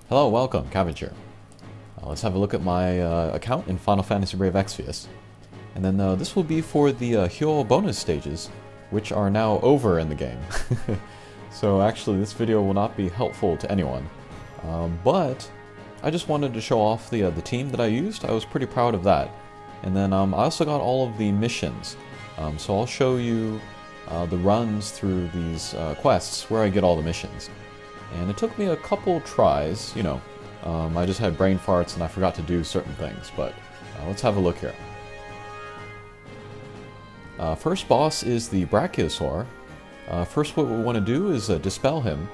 Hello, welcome, Cabbage here. Let's have a look at my account in Final Fantasy Brave Exvius. And then this will be for the Hyoh bonus stages, which are now over in the game. So actually this video will not be helpful to anyone. But I just wanted to show off the team that I used. I was pretty proud of that. And then I also got all of the missions. So I'll show you the runs through these quests where I get all the missions. And it took me a couple tries, you know. I just had brain farts and I forgot to do certain things, but let's have a look here. First boss is the Brachiosaur. First what we want to do is dispel him.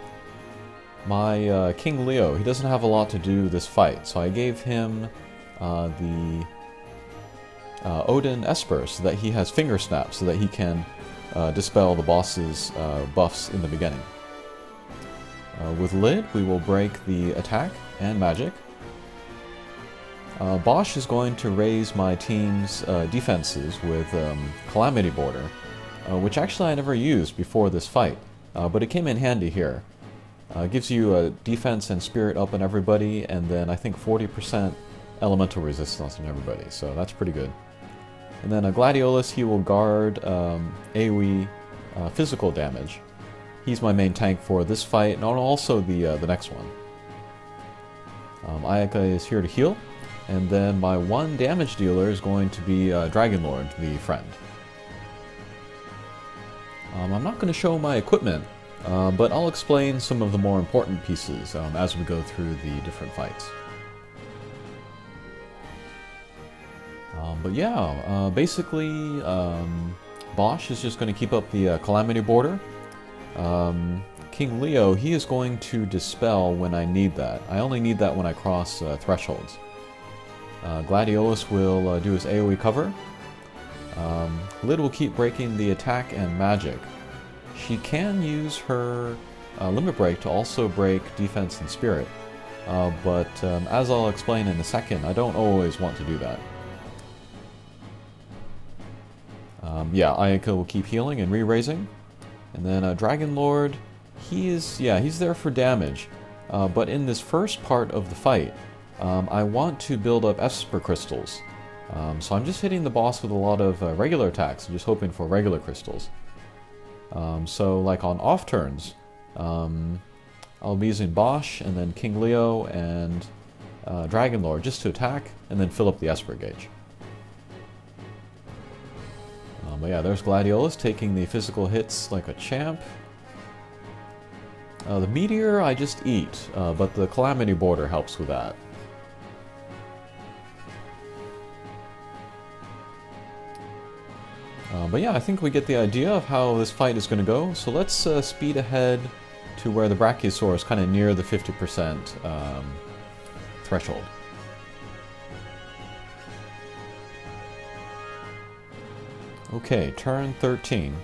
My King Hyoh, he doesn't have a lot to do this fight, so I gave him the Odin Esper so that he has finger snaps so that he can dispel the boss's buffs in the beginning. With Lid, we will break the attack and magic. Bosch is going to raise my team's defenses with Calamity Border, which actually I never used before this fight, but it came in handy here. It gives you a defense and spirit up on everybody, and then I think 40% elemental resistance on everybody, so that's pretty good. And then a Gladiolus, he will guard AoE physical damage. He's my main tank for this fight, and also the next one. Ayaka is here to heal, and then my one damage dealer is going to be Dragon Lord, the friend. I'm not going to show my equipment, but I'll explain some of the more important pieces as we go through the different fights. But yeah, basically, Bosch is just going to keep up the Calamity Border. King Hyoh, he is going to dispel when I need that. I only need that when I cross thresholds. Gladiolus will do his AoE cover. Lid will keep breaking the attack and magic. She can use her limit break to also break defense and spirit, but as I'll explain in a second, I don't always want to do that. Yeah, Ayaka will keep healing and re-raising. And then Dragon Lord, he's there for damage, but in this first part of the fight, I want to build up Esper crystals. So I'm just hitting the boss with a lot of regular attacks, just hoping for regular crystals. So like on off turns, I'll be using Bosch and then King Hyoh and Dragon Lord just to attack and then fill up the Esper gauge. But yeah, there's Gladiolus taking the physical hits like a champ. The Meteor I just eat, but the Calamity Border helps with that. But yeah, I think we get the idea of how this fight is going to go, so let's speed ahead to where the Brachiosaur is kind of near the 50% threshold. Okay, turn 13.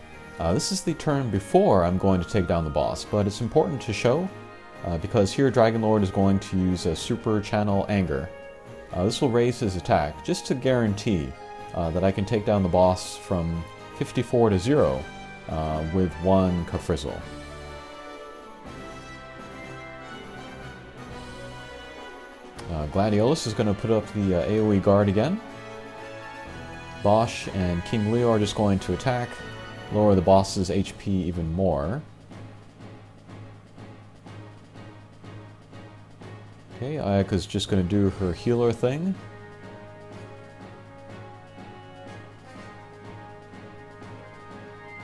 This is the turn before I'm going to take down the boss, but it's important to show because here Dragon Lord is going to use a Super Channel Anger. This will raise his attack just to guarantee that I can take down the boss from 54 to 0 with one Kafrizzle. Gladiolus is going to put up the AoE guard again. Bosch and King Hyoh are just going to attack, lower the boss's HP even more. Okay, Ayaka's just going to do her healer thing.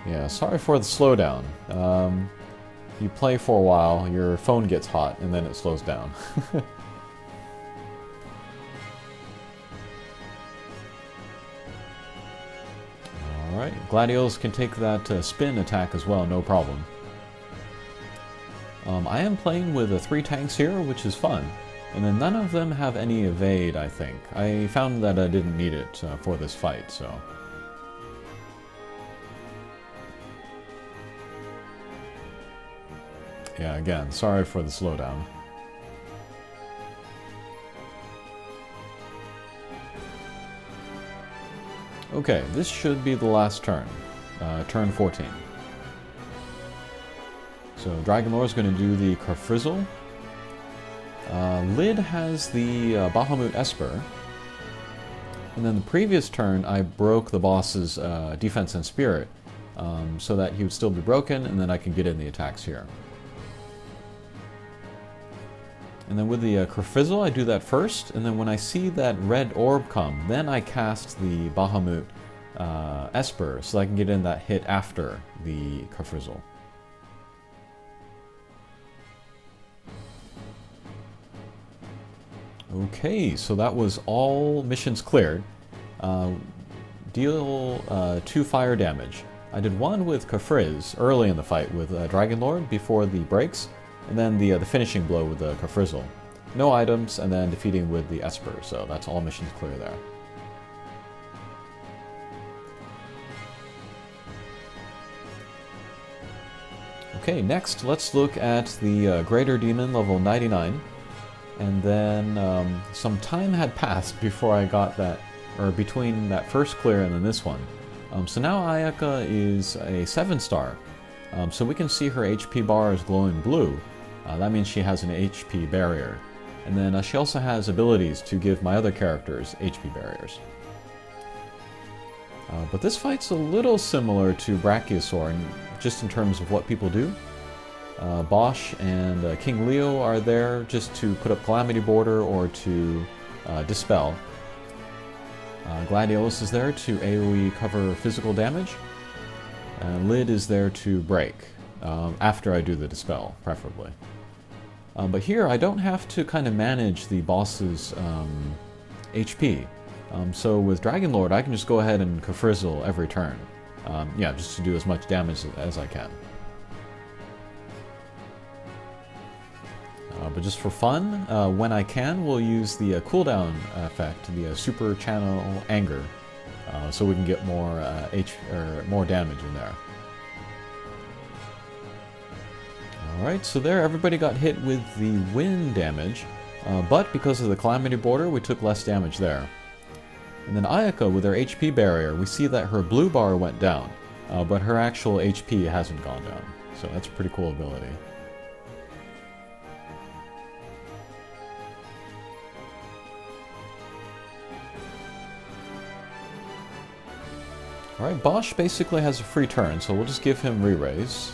Yeah, sorry for the slowdown. You play for a while, your phone gets hot, and then it slows down. Alright, Gladiolus can take that spin attack as well, no problem. I am playing with 3 tanks here, which is fun. And then none of them have any evade, I think. I found that I didn't need it for this fight, so... Yeah, again, sorry for the slowdown. Okay, this should be the last turn. Turn 14. So Dragon Lord is going to do the Kafrizzle. Lid has the Bahamut Esper. And then the previous turn, I broke the boss's defense and spirit, so that he would still be broken, and then I can get in the attacks here. And then with the Kerfizzle, I do that first, and then when I see that red orb come, then I cast the Bahamut Esper, so I can get in that hit after the Kerfizzle. Okay, so that was all missions cleared. Deal 2 fire damage. I did one with Kafriz early in the fight with Dragon Lord before the breaks, and then the finishing blow with the Kafrizzle. No items, and then defeating with the Esper, so that's all missions clear there. Okay, next let's look at the Greater Demon level 99. And then some time had passed before I got that, or between that first clear and then this one. So now Ayaka is a 7-star. So we can see her HP bar is glowing blue. That means she has an HP barrier. And then she also has abilities to give my other characters HP barriers. But this fight's a little similar to Brachiosaur, just in terms of what people do. Bosch and King Leo are there just to put up Calamity Border or to dispel. Gladiolus is there to AoE cover physical damage. Lid is there to break, after I do the dispel, preferably. But here I don't have to kind of manage the boss's HP. So with Dragon Lord I can just go ahead and Kafrizzle every turn. Yeah, just to do as much damage as I can. But just for fun, when I can, we'll use the cooldown effect, the Super Channel Anger, so we can get more more damage in there. Alright, so there everybody got hit with the wind damage, but because of the Calamity Border, we took less damage there. And then Ayaka, with her HP barrier, we see that her blue bar went down, but her actual HP hasn't gone down, so that's a pretty cool ability. Alright, Bosch basically has a free turn, so we'll just give him re-raise.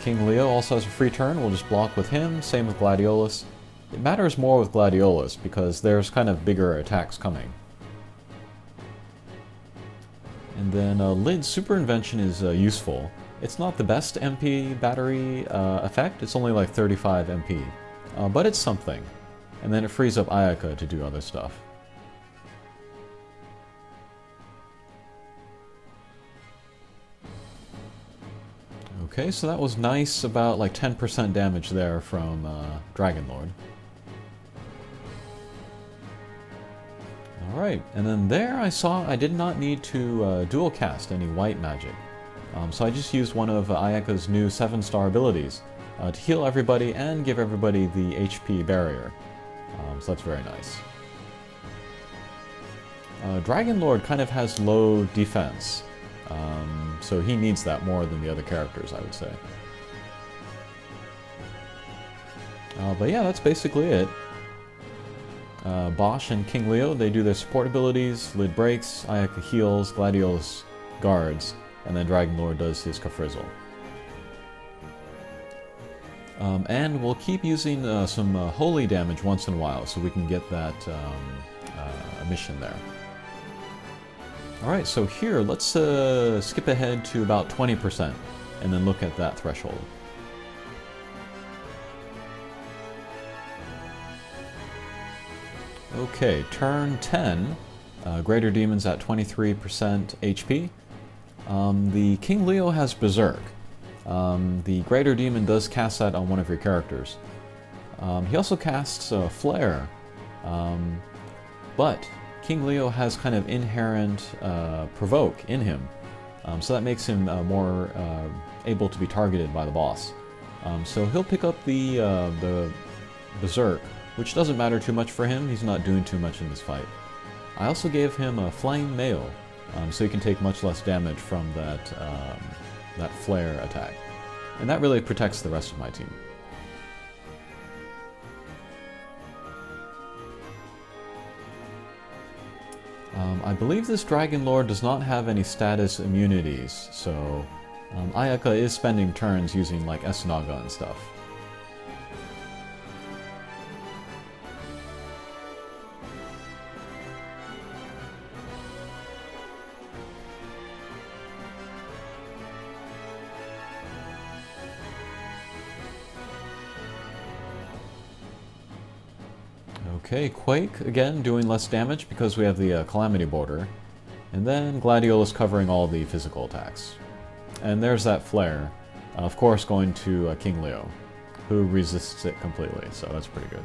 King Leo also has a free turn, we'll just block with him, same with Gladiolus. It matters more with Gladiolus because there's kind of bigger attacks coming. And then Lid's Super Invention is useful. It's not the best MP battery effect, it's only like 35 MP, but it's something. And then it frees up Ayaka to do other stuff. Okay, so that was nice, about like 10% damage there from Dragon Lord. Alright, and then there I saw I did not need to dual cast any white magic. So I just used one of Ayaka's new 7-star abilities to heal everybody and give everybody the HP barrier. So that's very nice. Dragon Lord kind of has low defense, so he needs that more than the other characters, I would say. But yeah, that's basically it. Bosch and King Leo, they do their support abilities, Lid breaks, Ayaka heals, Gladiolus guards, and then Dragon Lord does his Kafrizzle. And we'll keep using some holy damage once in a while, so we can get that mission there. Alright, so here, let's skip ahead to about 20%, and then look at that threshold. Okay, turn 10, Greater Demon's at 23% HP. The King Leo has Berserk. The Greater Demon does cast that on one of your characters. He also casts Flare, but King Leo has kind of inherent Provoke in him, so that makes him more able to be targeted by the boss. So he'll pick up the Berserk, which doesn't matter too much for him, he's not doing too much in this fight. I also gave him a Flame Mail, so he can take much less damage from that that flare attack. And that really protects the rest of my team. I believe this Dragon Lord does not have any status immunities, so Ayaka is spending turns using like S-Naga and stuff. Okay, Quake, again, doing less damage because we have the Calamity Border. And then Gladiolus covering all the physical attacks. And there's that Flare. Of course, going to King Leo, who resists it completely, so that's pretty good.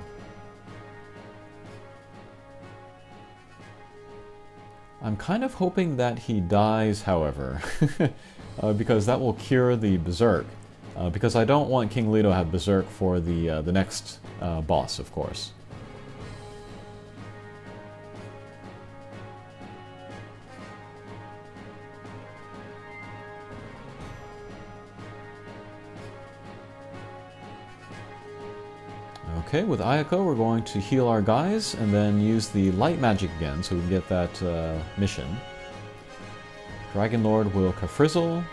I'm kind of hoping that he dies, however, because that will cure the Berserk. Because I don't want King Leo to have Berserk for the next boss, of course. Okay, with Ayako we're going to heal our guys and then use the light magic again so we can get that mission. Dragon Lord will Kafrizzle.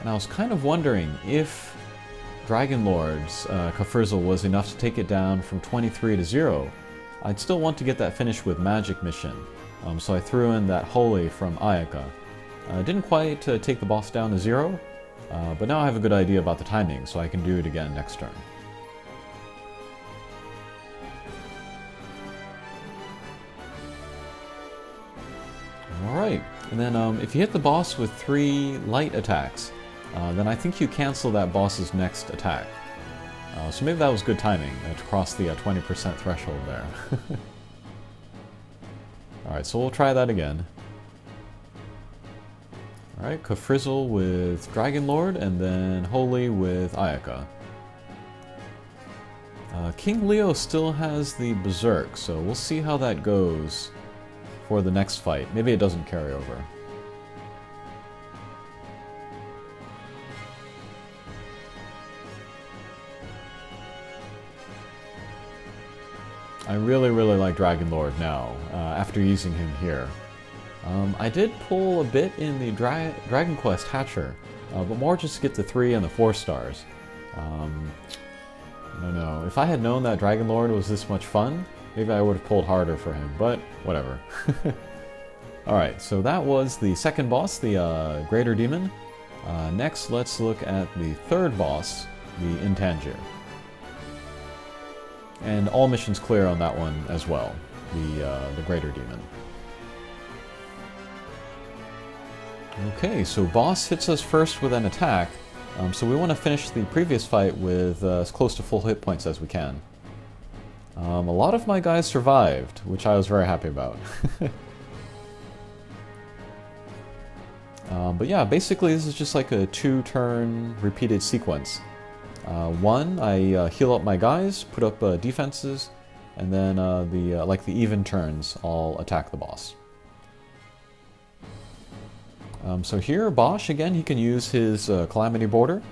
And I was kind of wondering if Dragon Lord's Kafrizzle was enough to take it down from 23 to 0. I'd still want to get that finished with magic mission. So I threw in that Holy from Ayaka. Didn't quite take the boss down to 0. But now I have a good idea about the timing, so I can do it again next turn. Alright, and then if you hit the boss with 3 light attacks, then I think you cancel that boss's next attack. So maybe that was good timing to cross the 20% threshold there. Alright, so we'll try that again. Alright, Kafrizzle with Dragon Lord, and then Holy with Ayaka. King Leo still has the Berserk, so we'll see how that goes for the next fight. Maybe it doesn't carry over. I really like Dragon Lord now, after using him here. I did pull a bit in the Dragon Quest Hatcher, but more just to get the 3 and the 4 stars. I don't know. If I had known that Dragon Lord was this much fun, maybe I would have pulled harder for him, but whatever. Alright, so that was the second boss, the Greater Demon. Next, let's look at the third boss, the Intangier. And all missions clear on that one as well, the Greater Demon. Okay, so boss hits us first with an attack, so we want to finish the previous fight with as close to full hit points as we can. A lot of my guys survived, which I was very happy about. But yeah, basically this is just like a 2-turn repeated sequence. One, I heal up my guys, put up defenses, and then the even turns, I'll attack the boss. So here, Bosch, again, he can use his Calamity Border.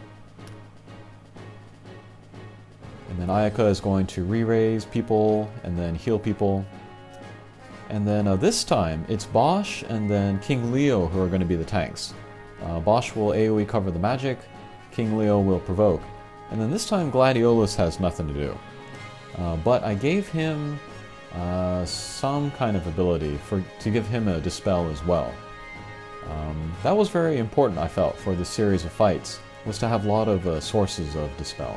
And then Ayaka is going to re-raise people, and then heal people. And then this time, it's Bosch and then King Leo who are going to be the tanks. Bosch will AoE cover the magic, King Leo will provoke. And then this time, Gladiolus has nothing to do. But I gave him some kind of ability to give him a Dispel as well. That was very important, I felt, for this series of fights, was to have a lot of sources of Dispel.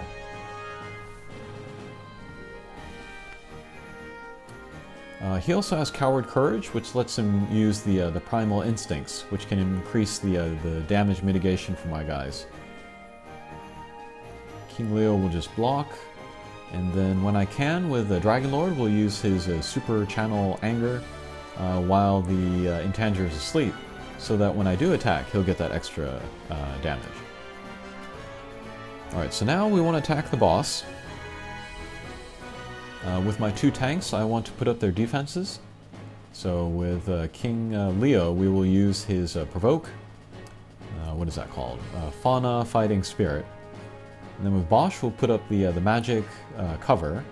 He also has Coward Courage, which lets him use the Primal Instincts, which can increase the damage mitigation for my guys. King Leo will just block, and then when I can, with the Dragon Lord, we'll use his Super Channel Anger while the Intangier is asleep, so that when I do attack, he'll get that extra damage. Alright, so now we want to attack the boss. With my 2 tanks, I want to put up their defenses. So with King Hyoh, we will use his Provoke. What is that called? Fauna Fighting Spirit. And then with Bosch, we'll put up the magic cover.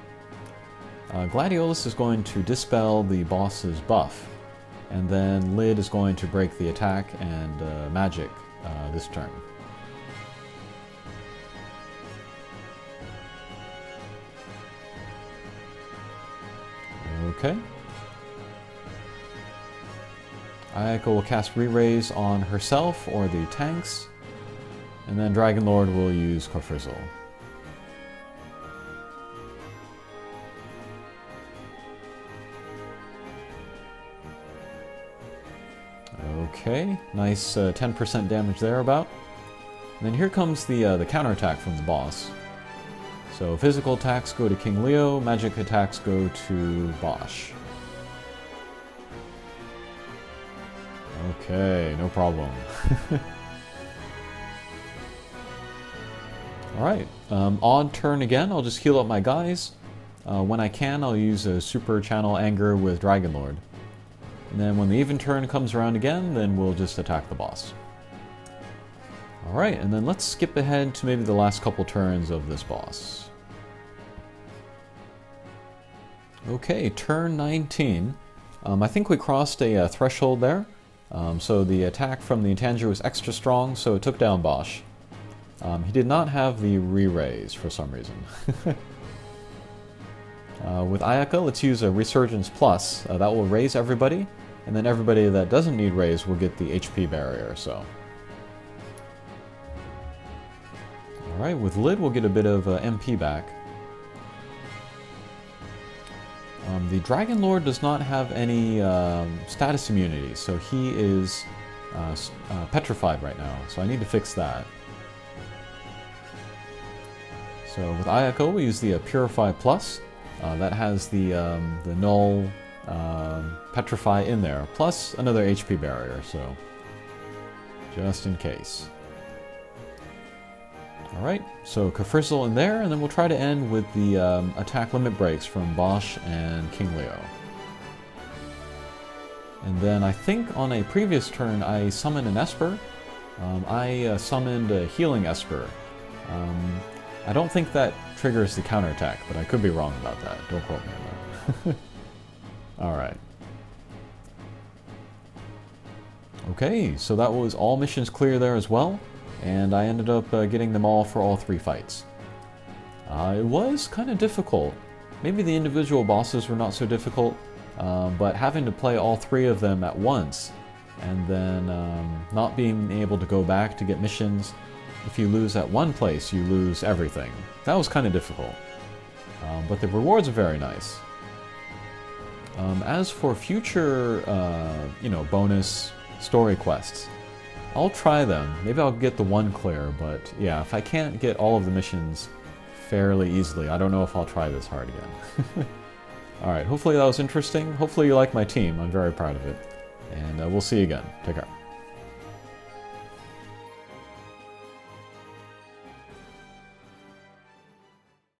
Gladiolus is going to dispel the boss's buff. And then Lid is going to break the attack and magic this turn. Okay. Ayaka will cast Re-Raise on herself or the tanks. And then Dragon Lord will use Kofrizzle. Okay, nice 10% damage there about. And then here comes the counterattack from the boss. So physical attacks go to King Hyoh, magic attacks go to Bosch. Okay, no problem. Alright, odd turn again. I'll just heal up my guys. When I can, I'll use a Super Channel Anger with Dragon Lord. And then when the even turn comes around again, then we'll just attack the boss. Alright, and then let's skip ahead to maybe the last couple turns of this boss. Okay, turn 19. I think we crossed a threshold there. So the attack from the Intangier was extra strong, so it took down Bosch. He did not have the Re-Raise for some reason. With Ayaka, let's use a Resurgence Plus. That will raise everybody, and then everybody that doesn't need raise will get the HP barrier, so. Alright, with Lid we'll get a bit of MP back. The Dragon Lord does not have any status immunity, so he is petrified right now, so I need to fix that. So with Ayako, we'll use the Purify Plus. That has the Null Petrify in there, plus another HP barrier, so just in case. Alright, so Kofrizzle in there, and then we'll try to end with the attack limit breaks from Bosch and King Hyoh. And then I think on a previous turn I summoned an Esper. I summoned a Healing Esper. I don't think that triggers the counterattack, but I could be wrong about that. Don't quote me on that. Alright. Okay, so that was all missions clear there as well. And I ended up getting them all for all 3 fights. It was kind of difficult. Maybe the individual bosses were not so difficult, but having to play all 3 of them at once, and then not being able to go back to get missions. If you lose at one place, you lose everything. That was kind of difficult. But the rewards are very nice. As for future, bonus story quests, I'll try them. Maybe I'll get the 1 clear, but yeah, if I can't get all of the missions fairly easily, I don't know if I'll try this hard again. Alright, hopefully that was interesting. Hopefully you like my team. I'm very proud of it. And we'll see you again. Take care.